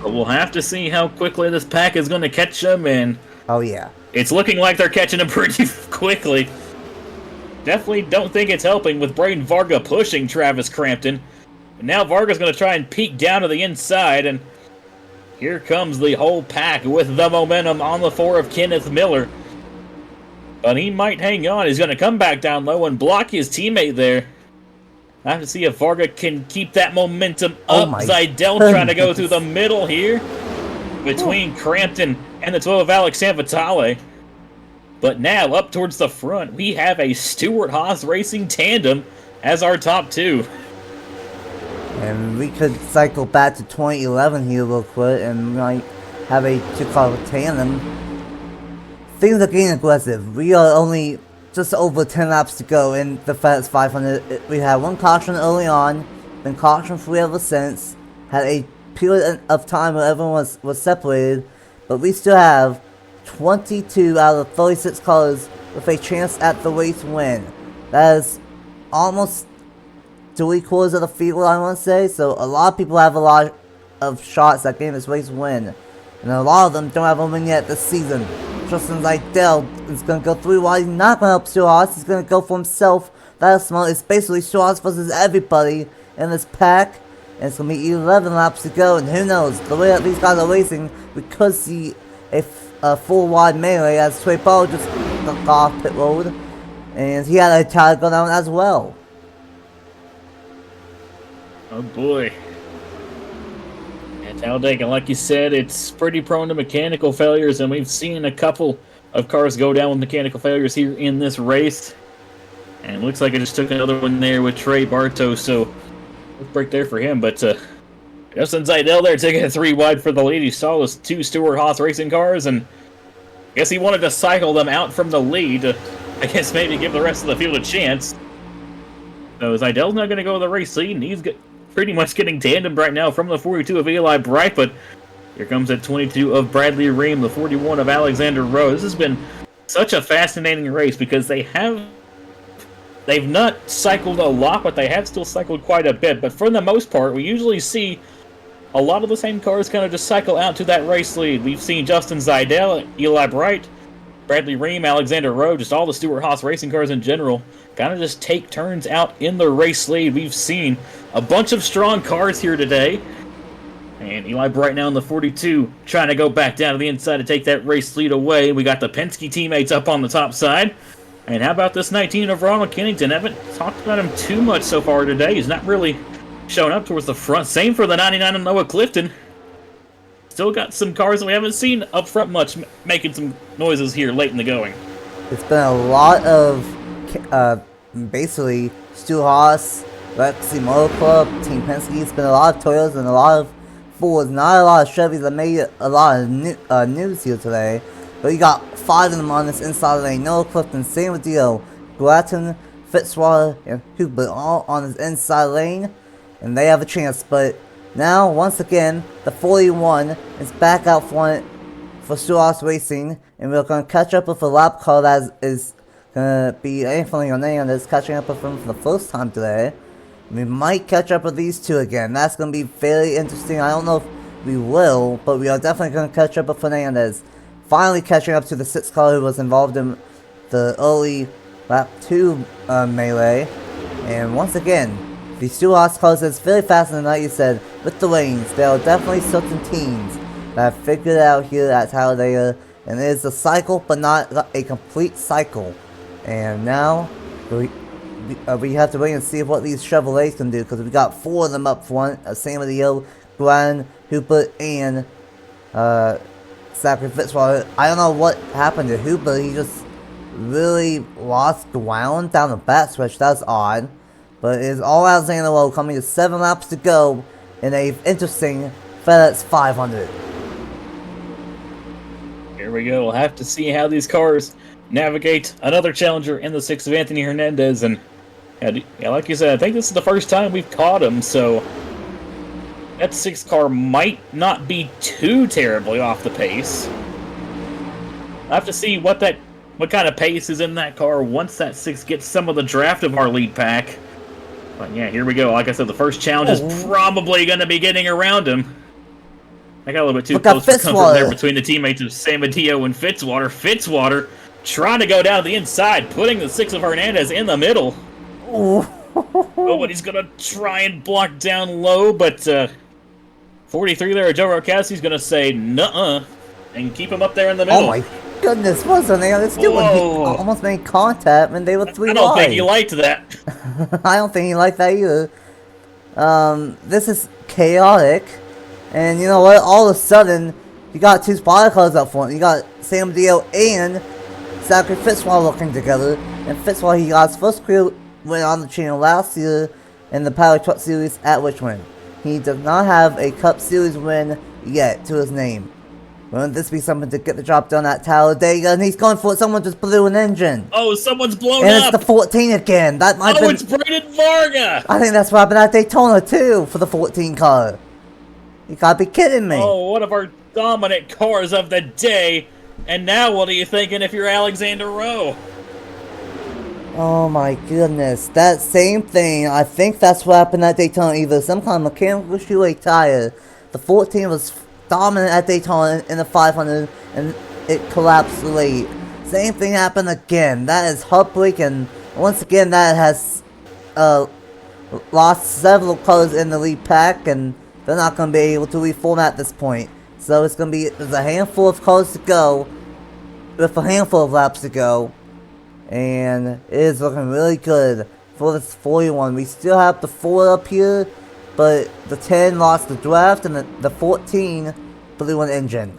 But we'll have to see how quickly this pack is going to catch them, and oh yeah, it's looking like they're catching them pretty quickly. Definitely don't think it's helping with Braden Varga pushing Travis Crampton. And now Varga's going to try and peek down to the inside, and here comes the whole pack with the momentum on the 4 of Kenneth Miller. But he might hang on. He's going to come back down low and block his teammate there. I have to see if Varga can keep that momentum up. Zidell trying to go through the middle here between Crampton and the 12 of Alex Sanvitale. But now, up towards the front, we have a Stewart-Haas Racing tandem as our top 2. And we could cycle back to 2011 here real quick and might have a 2-car tandem. Things are getting aggressive. We are only just over 10 laps to go in the FedEx 500. We had 1 caution early on, been caution-free ever since, had a period of time where everyone was separated, but we still have 22 out of 36 cars with a chance at the race win. That is almost 3/4 of the field, I want to say, so a lot of people have a lot of shots at getting this race win, and a lot of them don't have a win yet this season. Justin Zidell is going to go through while he's not going to help Stewart-Haas. He's going to go for himself. That is smart. It's basically Stewart-Haas versus everybody in this pack. And it's going to be 11 laps to go. And who knows, the way that these guys are racing, we could see a full-wide melee as Trey Ball just got off pit road. And he had a tire go down as well. Oh boy. Talladega, like you said, it's pretty prone to mechanical failures, and we've seen a couple of cars go down with mechanical failures here in this race. And it looks like it just took another one there with Trey Bartos, so break there for him. But Justin Zidell there taking it 3 wide for the lead. He saw those 2 Stewart-Haas Racing cars, and I guess he wanted to cycle them out from the lead to, I guess, maybe give the rest of the field a chance. So Zidell's not going to go to the race lead, and he's pretty much getting tandem right now from the 42 of Eli Bright, but here comes that 22 of Bradley Ream, the 41 of Alexander Rowe. This has been such a fascinating race because they've not cycled a lot, but they have still cycled quite a bit. But for the most part, we usually see a lot of the same cars kind of just cycle out to that race lead. We've seen Justin Zidell, Eli Bright, Bradley Ream, Alexander Rowe, just all the Stewart-Haas Racing cars in general, kind of just take turns out in the race lead. We've seen a bunch of strong cars here today. And Eli Bright now in the 42, trying to go back down to the inside to take that race lead away. We got the Penske teammates up on the top side. And how about this 19 of Ronald Kennington? Haven't talked about him too much so far today. He's not really showing up towards the front. Same for the 99 of Noah Clifton. still got some cars that we haven't seen up front much making some noises here late in the going. It's been a lot of, basically, Stu Haas, Lexi Motor Club, Team Penske. It's been a lot of Toyotas and a lot of Fords, not a lot of Chevys that made a lot of news here today. But you got 5 of them on this inside lane. Noah Clifton, same with Dio, Gratton, Fitzwater, and Hubert all on this inside lane. And they have a chance, but now, once again, the 41 is back out front for Stu Haas Racing, and we're going to catch up with a lap car that is going to be Anthony Hernandez catching up with him for the first time today. We might catch up with these two again. That's going to be very interesting. I don't know if we will, but we are definitely going to catch up with Hernandez. Finally catching up to the 6th car who was involved in the early lap 2 melee. And once again, these two Haas cars is very fast, and like you said, with the lanes, there are definitely certain teams that have figured it out here at Talladega, and it is a cycle, but not a complete cycle. And now, we have to wait and see what these Chevrolets can do, because we got 4 of them up front, same with Leo, Glenn, Hubert, and Zachary Fitzwater. I don't know what happened to Hubert. He just really lost ground down the backstretch. That's odd. But it is all Alexander Rowe coming to 7 laps to go in a interesting FedEx 500. Here we go. We'll have to see how these cars navigate another challenger in the 6th of Anthony Hernandez. And yeah, like you said, I think this is the first time we've caught him, so that 6th car might not be too terribly off the pace. I'll have to see what kind of pace is in that car once that 6 gets some of the draft of our lead pack. But yeah, here we go. Like I said, the first challenge is probably going to be getting around him. I got a little bit too close for comfort there between the teammates of Samadillo and Fitzwater. Fitzwater trying to go down the inside, putting the 6 of Hernandez in the middle. Nobody's going to try and block down low, but 43 there, Joe Roccassi's going to say nuh-uh and keep him up there in the middle. Oh my goodness, wasn't they? This dude almost made contact when they were 3 wide. I don't think he liked that. I don't think he liked that either. This is chaotic. And you know what? All of a sudden, you got 2 spotter cars up front. You got Sam Dio and Zachary Fitzwater working together. And Fitzwater, he got his first career win on the channel last year in the Power Truck Series at Richmond. He does not have a Cup Series win yet to his name. Wouldn't this be something to get the job done at Talladega? And he's going for it. Someone just blew an engine. Oh, someone's blown up. And it's the 14 again. That might be... it's Braden Varga. I think that's what happened at Daytona, too, for the 14 car. You gotta be kidding me. Oh, one of our dominant cars of the day. And now what are you thinking if you're Alexander Rowe? Oh my goodness. That same thing, I think that's what happened at Daytona. Either some kind of mechanical issue or tire. The 14 was dominant at Daytona in the 500, and it collapsed late. Same thing happened again. That is heartbreaking. Once again, that has lost several cars in the lead pack, and they're not going to be able to reform at this point. So it's going to be, there's a handful of cars to go, with a handful of laps to go, and it is looking really good for this 41. We still have the 4 up here, but the 10 lost the draft, and the 14 blew an engine.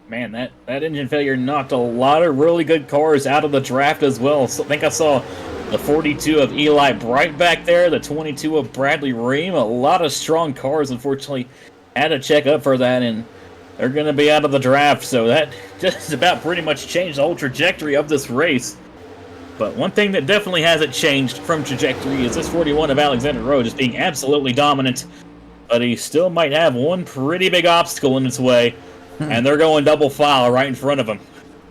Man, that engine failure knocked a lot of really good cars out of the draft as well. So I think I saw the 42 of Eli Bright back there, the 22 of Bradley Ream. A lot of strong cars, unfortunately, had to check up for that, and they're going to be out of the draft. So that just about pretty much changed the whole trajectory of this race. But one thing that definitely hasn't changed from trajectory is this 41 of Alexander Rowe just being absolutely dominant. But he still might have one pretty big obstacle in its way, and they're going double file right in front of him.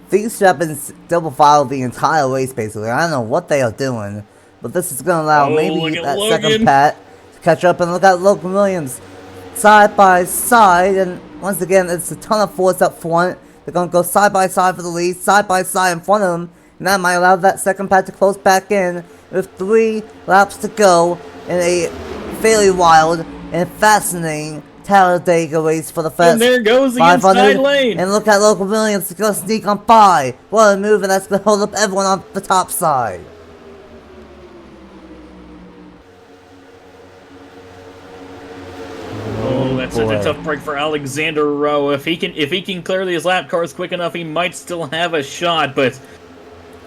These weapons double file the entire race, basically. I don't know what they are doing, but this is going to allow maybe that second Pat to catch up. And look at Logan Williams side by side, and once again, it's a ton of force up front. They're going to go side by side for the lead, side by side in front of them. And that might allow that second pad to close back in with 3 laps to go in a fairly wild and fascinating Talladega race for the first. And there goes the inside lane. And look at Local Williams going to sneak on by. What a move, and that's going to hold up everyone on the top side. that's such a tough break for Alexander Rowe. If he can clear these lap cars quick enough, he might still have a shot, but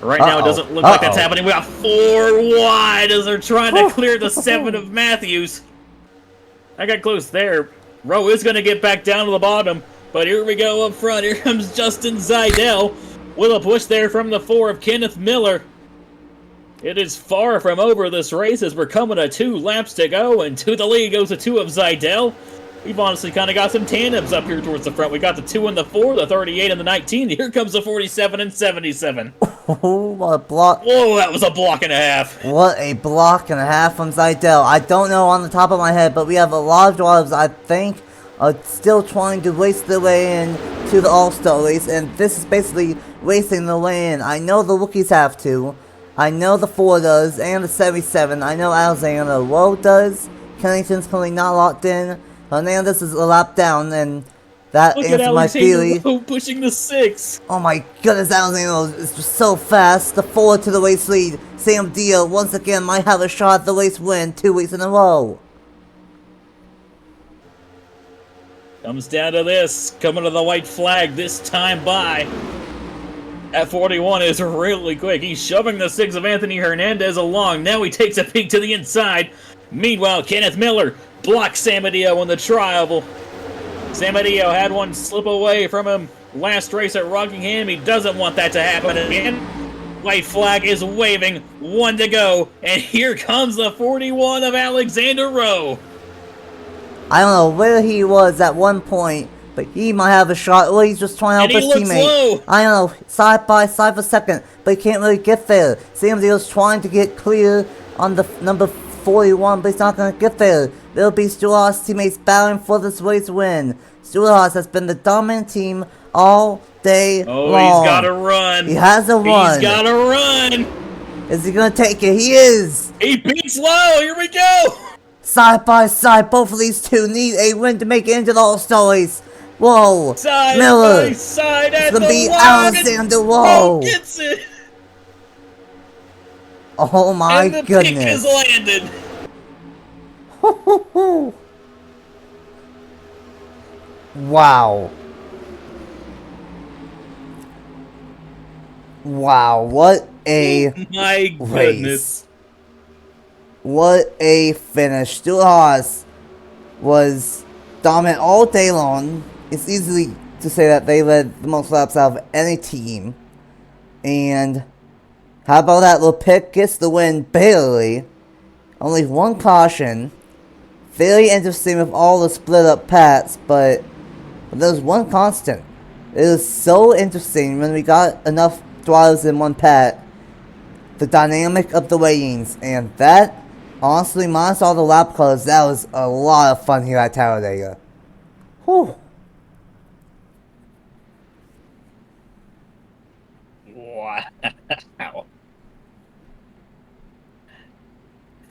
right now it doesn't look like that's happening. We got 4 wide as they're trying to clear the 7 of Matthews. I got close there. Rowe is going to get back down to the bottom, but here we go up front. Here comes Justin Seidel with a push there from the 4 of Kenneth Miller. It is far from over this race as we're coming to 2 laps to go, and to the lead goes the 2 of Seidel. We've honestly kind of got some tandems up here towards the front. We got the 2 and the 4, the 38 and the 19. Here comes the 47 and 77. Oh, what a block. Whoa, that was a block and a half. What a block and a half from Seidel. I don't know on the top of my head, but we have a lot of drivers, I think, are still trying to race their way in to the All-Star race, and this is basically racing the way in. I know the rookies have to. I know the 4 does, and the 77. I know Alexander Rowe does. Kennington's currently not locked in. Hernandez is a lap down, and that answers my theory. Rowe pushing the 6. Oh my goodness, Alexander is just so fast. The 4 to the race lead. Sam Dio once again might have a shot at the race win 2 weeks in a row. Comes down to this. Coming to the white flag this time by. At 41 is really quick. He's shoving the 6 of Anthony Hernandez along. Now he takes a peek to the inside. Meanwhile, Kenneth Miller blocks Samadillo in the trial. Samadillo had one slip away from him last race at Rockingham. He doesn't want that to happen again. White flag is waving. 1 to go. And here comes the 41 of Alexander Rowe. I don't know where he was at one point, but he might have a shot, or he's just trying to help his teammate. Low. I don't know, side by side for a second, but he can't really get there. Sam Dio's trying to get clear on the number 41, but he's not going to get there. There'll be Stewart-Haas teammates battling for this race win. Stewart-Haas has been the dominant team all day long. He's got to run. He has a run. He's got to run. Is he going to take it? He is. He beats low. Here we go. Side by side, both of these two need a win to make it into the All-Star race. Whoa, side Miller. By side at it's gonna be line. Alexander Rowe. Gets it. Oh my and the goodness! pick is landed. Wow! Wow! What a my goodness! Race. What a finish! Stewart-Haas was dominant all day long. It's easy to say that they led the most laps out of any team. And how about that little pick? Gets the win barely. Only 1 caution. Very interesting with all the split up pats, but there's one constant. It was so interesting when we got enough drivers in one pat. The dynamic of the weigh-ins, and that, honestly, minus all the lap calls, that was a lot of fun here at Talladega. Whew. Wow.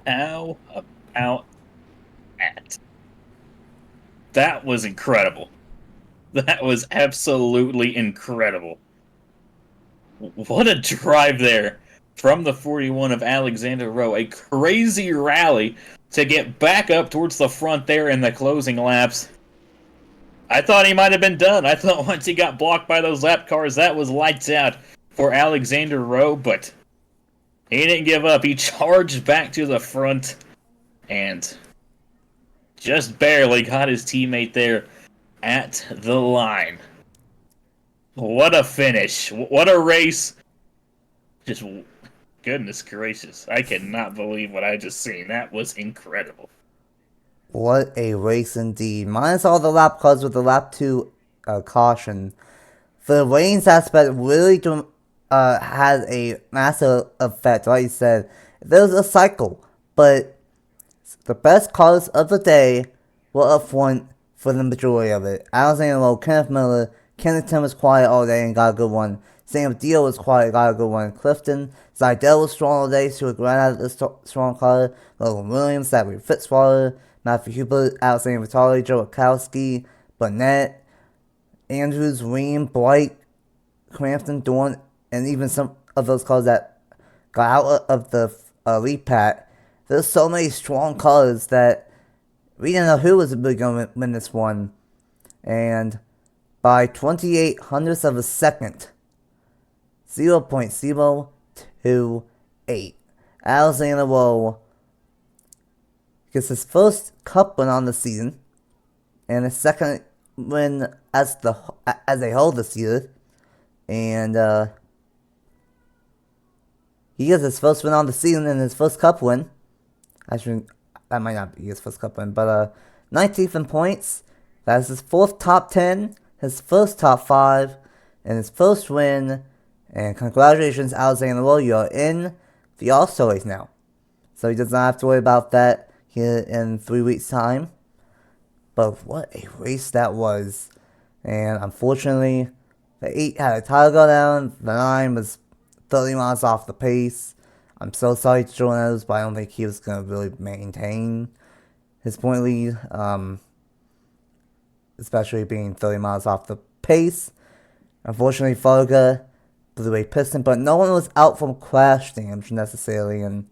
How about that? That was incredible. That was absolutely incredible. What a drive there from the 41 of Alexander Rowe. A crazy rally to get back up towards the front there in the closing laps. I thought he might have been done. I thought once he got blocked by those lap cars, that was lights out for Alexander Rowe, but he didn't give up. He charged back to the front and just barely got his teammate there at the line. What a finish. What a race. Just, goodness gracious. I cannot believe what I just seen. That was incredible. What a race indeed. Minus all the lap calls with the lap 2 caution. For the ratings aspect, really had a massive effect, like you said. There was a cycle, but the best cars of the day were up front for the majority of it. Alexander Rowe, Kenneth Miller, Kennington was quiet all day and got a good one. Sam Dio was quiet, got a good one. Clifton, Seidel was strong all day, so he ran out of the strong car. Logan Williams, Zachary Fitzwater, Matthew Hubert, Alexander Vitale, Joe Wachowski, Burnett, Andrews, Ream, Blight, Crampton, Dorn, and even some of those cars that got out of the lead pack. There's so many strong cars that we didn't know who was really going to win this one. And by 28 hundredths of a second, 0.028, Alexander Rowe gets his first Cup win on the season, and his second win as a whole this year. And he gets his first win on the season and his first Cup win. Actually, that might not be his first Cup win, but 19th in points. That's his fourth top 10, his first top 5, and his first win. And congratulations, Alexander Rowe, you're in the All-Star race now. So he does not have to worry about that here in 3 weeks' time. But what a race that was. And unfortunately, the 8 had a tire go down, the 9 was 30 miles off the pace. I'm so sorry to Jordan, but I don't think he was going to really maintain his point lead. Especially being 30 miles off the pace. Unfortunately, Farga blew a piston, but no one was out from crash damage necessarily, and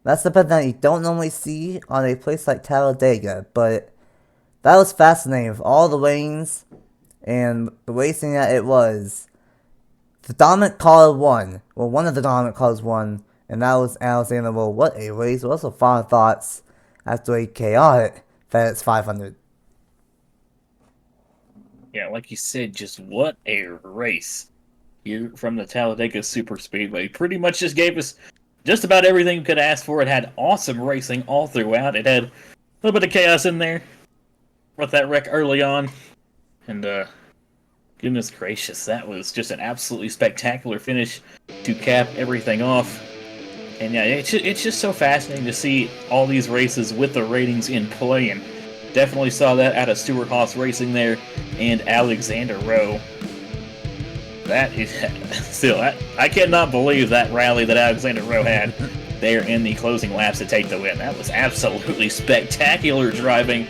that's the bit that you don't normally see on a place like Talladega. But that was fascinating with all the lanes and the racing that it was. The dominant car won. Well, one of the dominant cars won, and that was Alexander Rowe. What a race. What also final thoughts after a chaotic FedEx 500. Yeah, like you said, just what a race here from the Talladega Superspeedway. Pretty much just gave us just about everything we could ask for. It had awesome racing all throughout. It had a little bit of chaos in there with that wreck early on. And, goodness gracious, that was just an absolutely spectacular finish to cap everything off. And yeah, it's just so fascinating to see all these races with the ratings in play, and definitely saw that out of Stewart Haas Racing there and Alexander Rowe. That is still, I cannot believe that rally that Alexander Rowe had there in the closing laps to take the win. That was absolutely spectacular driving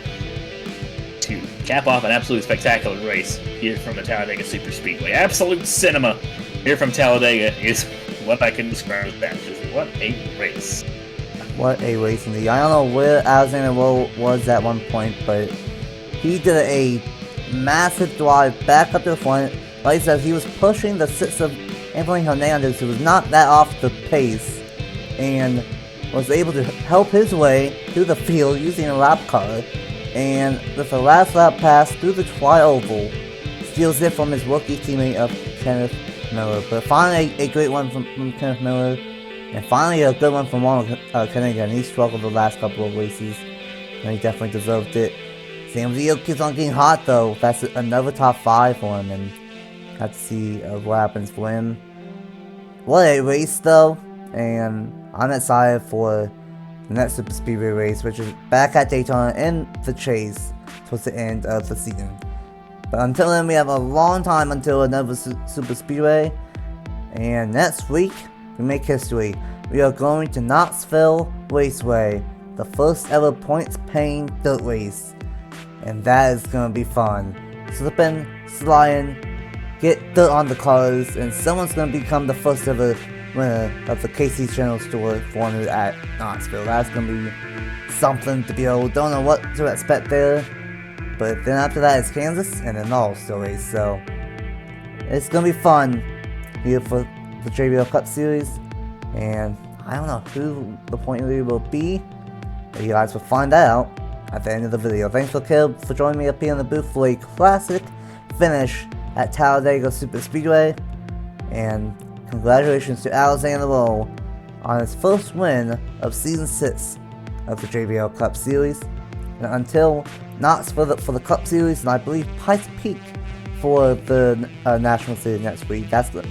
to cap off an absolutely spectacular race here from the Talladega Superspeedway. Absolute cinema here from Talladega is what I can describe as that. Just what a race. What a race indeed. I don't know where Alexander Rowe was at one point, but he did a massive drive back up to the front. Like I said, he was pushing the 6 of Anthony Hernandez, who was not that off the pace, and was able to help his way through the field using a lap car. And with the last lap pass through the tri-oval, steals it from his rookie teammate of Kenneth Miller. But finally, a great one from Kenneth Miller. And finally, a good one from Ronald Kennedy. He struggled the last couple of races, and he definitely deserved it. Sam Zio keeps on getting hot, though. That's another top 5 for him, and have to see what happens for him. What a race, though, and I'm excited for the next Superspeedway race, which is back at Daytona in the chase towards the end of the season. But until then, we have a long time until another Superspeedway, and next week, we make history. We are going to Knoxville Raceway, the first ever points-paying dirt race. And that is going to be fun. Slipping, sliding, get dirt on the cars, and someone's going to become the first ever winner of the Casey's General Store 400 at Knoxville. That's going to be something to behold. Don't know what to expect there. But then after that it's Kansas and then All-Star race. So it's going to be fun here for the JBL Cup Series, and I don't know who the point leader will be, but you guys will find that out at the end of the video. Thanks for Caleb for joining me up here in the booth for a classic finish at Talladega Superspeedway, and congratulations to Alexander Rowe on his first win of Season 6 of the JBL Cup Series. And until Knoxville for the Cup Series, and I believe Pikes Peak for the National Series next week. That's good.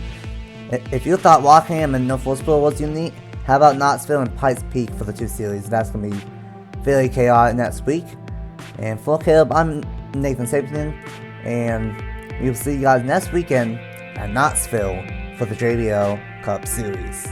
If you thought Rockingham and Norfolksville was unique, how about Knoxville and Pikes Peak for the 2 series? That's going to be very chaotic next week. And for Caleb, I'm Nathan Stapleton, and we'll see you guys next weekend at Knoxville for the JBL Cup Series.